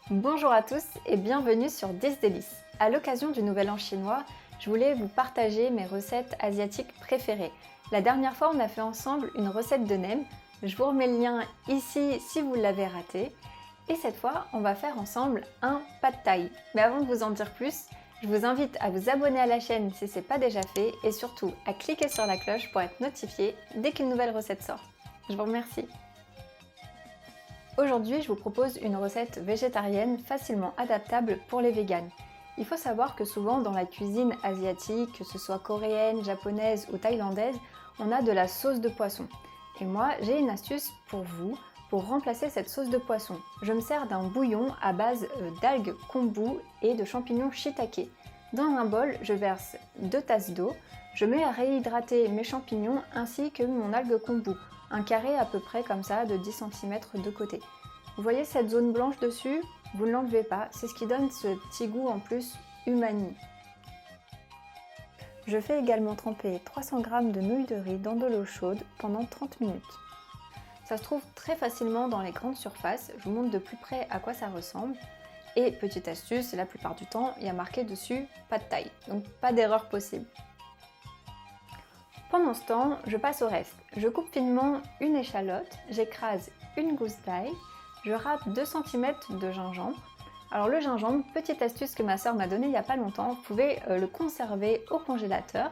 Bonjour à tous et bienvenue sur 10 délices. À l'occasion du Nouvel An chinois, je voulais vous partager mes recettes asiatiques préférées. La dernière fois, on a fait ensemble une recette de nem. Je vous remets le lien ici si vous l'avez raté. Et cette fois, on va faire ensemble un pad thai. Mais avant de vous en dire plus, je vous invite à vous abonner à la chaîne si ce n'est pas déjà fait et surtout à cliquer sur la cloche pour être notifié dès qu'une nouvelle recette sort. Je vous remercie. Aujourd'hui, je vous propose une recette végétarienne facilement adaptable pour les véganes. Il faut savoir que souvent dans la cuisine asiatique, que ce soit coréenne, japonaise ou thaïlandaise, on a de la sauce de poisson. Et moi, j'ai une astuce pour vous pour remplacer cette sauce de poisson. Je me sers d'un bouillon à base d'algues kombu et de champignons shiitake. Dans un bol, je verse 2 tasses d'eau. Je mets à réhydrater mes champignons ainsi que mon algue kombu. Un carré à peu près comme ça de 10 cm de côté. Vous voyez cette zone blanche dessus? Vous ne l'enlevez pas, c'est ce qui donne ce petit goût en plus umami. Je fais également tremper 300 g de nouilles de riz dans de l'eau chaude pendant 30 minutes. Ça se trouve très facilement dans les grandes surfaces, je vous montre de plus près à quoi ça ressemble. Et petite astuce, la plupart du temps, il y a marqué dessus pad thai, donc pas d'erreur possible. Pendant ce temps, je passe au reste. Je coupe finement une échalote, j'écrase une gousse d'ail, je râpe 2 cm de gingembre. Alors le gingembre, petite astuce que ma soeur m'a donnée il n'y a pas longtemps, vous pouvez le conserver au congélateur.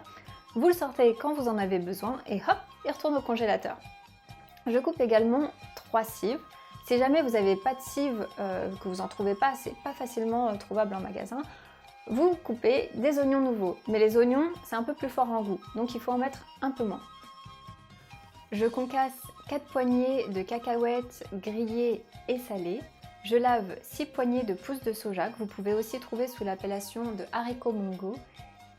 Vous le sortez quand vous en avez besoin et hop, il retourne au congélateur. Je coupe également 3 cives. Si jamais vous n'avez pas de cives, que vous n'en trouvez pas, c'est pas facilement trouvable en magasin, vous coupez des oignons nouveaux, mais les oignons c'est un peu plus fort en goût, donc il faut en mettre un peu moins. Je concasse 4 poignées de cacahuètes grillées et salées. Je lave 6 poignées de pousses de soja que vous pouvez aussi trouver sous l'appellation de haricots mongo.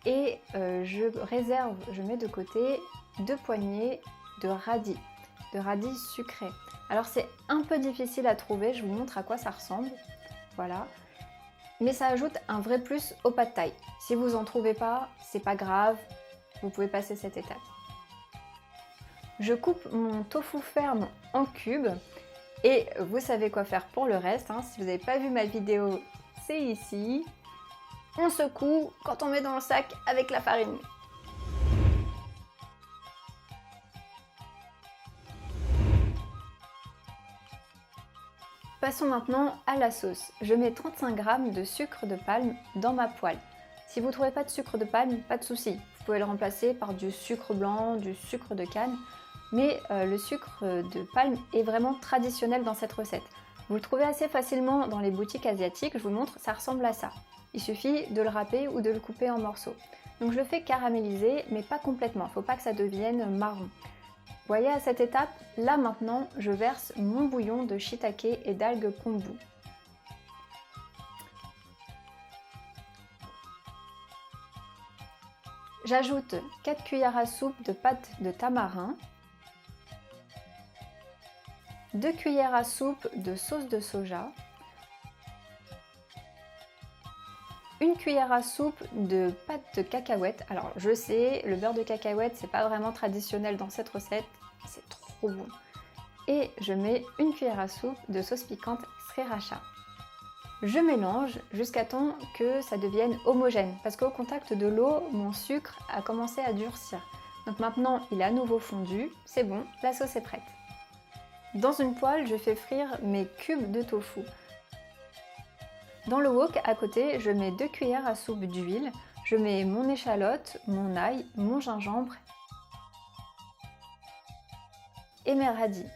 Et je mets de côté 2 poignées de radis sucrés. Alors c'est un peu difficile à trouver, je vous montre à quoi ça ressemble. Voilà. Mais ça ajoute un vrai plus au pad thai. Si vous en trouvez pas, c'est pas grave, vous pouvez passer cette étape. Je coupe mon tofu ferme en cubes et vous savez quoi faire pour le reste. Si vous n'avez pas vu ma vidéo, c'est ici. On secoue quand on met dans le sac avec la farine. Passons maintenant à la sauce. Je mets 35 g de sucre de palme dans ma poêle. Si vous ne trouvez pas de sucre de palme, pas de souci. Vous pouvez le remplacer par du sucre blanc, du sucre de canne. Mais le sucre de palme est vraiment traditionnel dans cette recette. Vous le trouvez assez facilement dans les boutiques asiatiques, je vous montre, ça ressemble à ça. Il suffit de le râper ou de le couper en morceaux. Donc je le fais caraméliser, mais pas complètement, il ne faut pas que ça devienne marron. Vous voyez à cette étape, là maintenant, je verse mon bouillon de shiitake et d'algues kombu. J'ajoute 4 cuillères à soupe de pâte de tamarin, 2 cuillères à soupe de sauce de soja, 1 cuillère à soupe de pâte de cacahuète. Alors je sais, le beurre de cacahuète c'est pas vraiment traditionnel dans cette recette, c'est trop bon. Et je mets 1 cuillère à soupe de sauce piquante sriracha. Je mélange jusqu'à temps que ça devienne homogène parce qu'au contact de l'eau, mon sucre a commencé à durcir. Donc maintenant il est à nouveau fondu, c'est bon, la sauce est prête. Dans une poêle, je fais frire mes cubes de tofu. Dans le wok à côté, je mets 2 cuillères à soupe d'huile, je mets mon échalote, mon ail, mon gingembre et mes radis.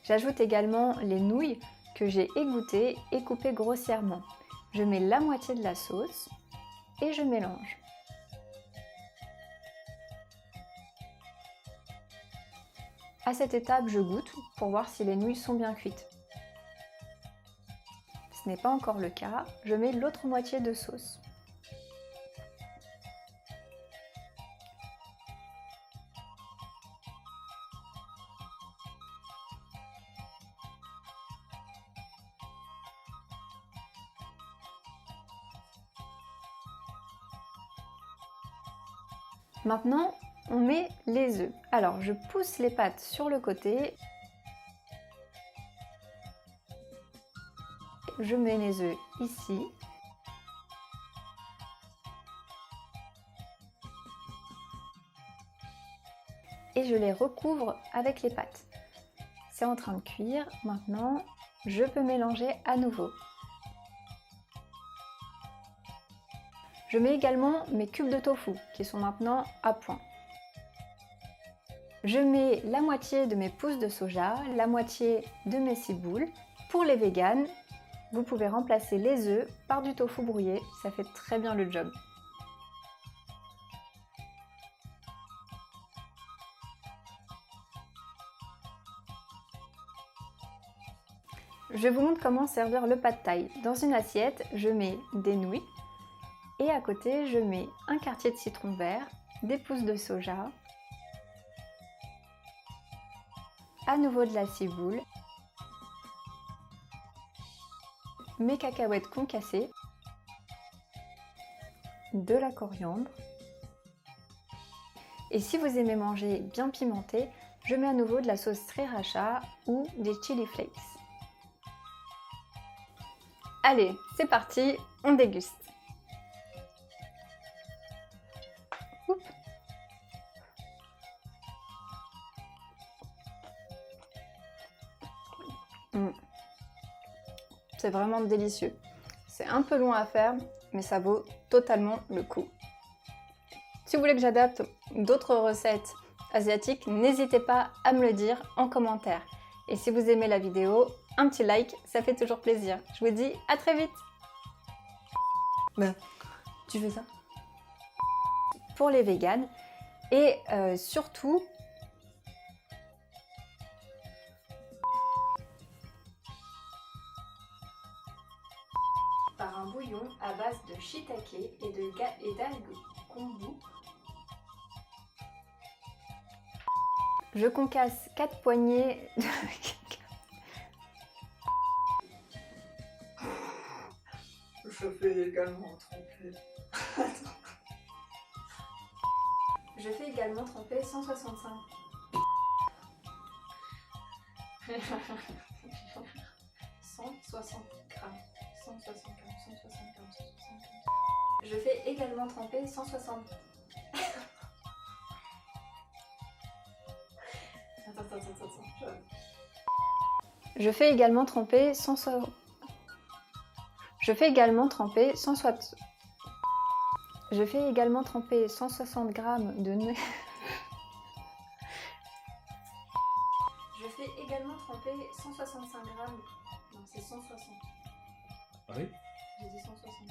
J'ajoute également les nouilles que j'ai égouttées et coupées grossièrement. Je mets la moitié de la sauce et je mélange. À cette étape, je goûte pour voir si les nouilles sont bien cuites. Ce n'est pas encore le cas, je mets l'autre moitié de sauce. Maintenant, on met les œufs. Alors, je pousse les pâtes sur le côté. je mets les œufs ici. Et je les recouvre avec les pâtes. C'est en train de cuire. Maintenant, je peux mélanger à nouveau. Je mets également mes cubes de tofu qui sont maintenant à point. Je mets la moitié de mes pousses de soja, la moitié de mes ciboules. Pour les véganes, vous pouvez remplacer les œufs par du tofu brouillé, ça fait très bien le job. Je vous montre comment servir le pad thai. Dans une assiette, je mets des nouilles et à côté, je mets un quartier de citron vert, des pousses de soja, à nouveau de la ciboule, mes cacahuètes concassées, de la coriandre. Et si vous aimez manger bien pimenté, je mets à nouveau de la sauce sriracha ou des chili flakes. Allez, c'est parti, on déguste. Oups. C'est vraiment délicieux. C'est un peu long à faire, mais ça vaut totalement le coup. Si vous voulez que j'adapte d'autres recettes asiatiques, n'hésitez pas à me le dire en commentaire. Et si vous aimez la vidéo, un petit like, ça fait toujours plaisir. Je vous dis à très vite. Tu fais ça? Pour les véganes et surtout, par un bouillon à base de shiitake et d'algues kombu. Je concasse 4 poignées de... Je fais également tremper. Je fais également tremper 165. 160 grammes. 160 grammes, 160 grammes, 160 grammes. Je fais également tremper 160. Attends. Je fais également tremper 160. Je fais également tremper 160. Je fais également tremper 160 grammes de nouilles. Je fais également tremper 165 grammes. Non, c'est 160. Ah oui? J'ai dit 165.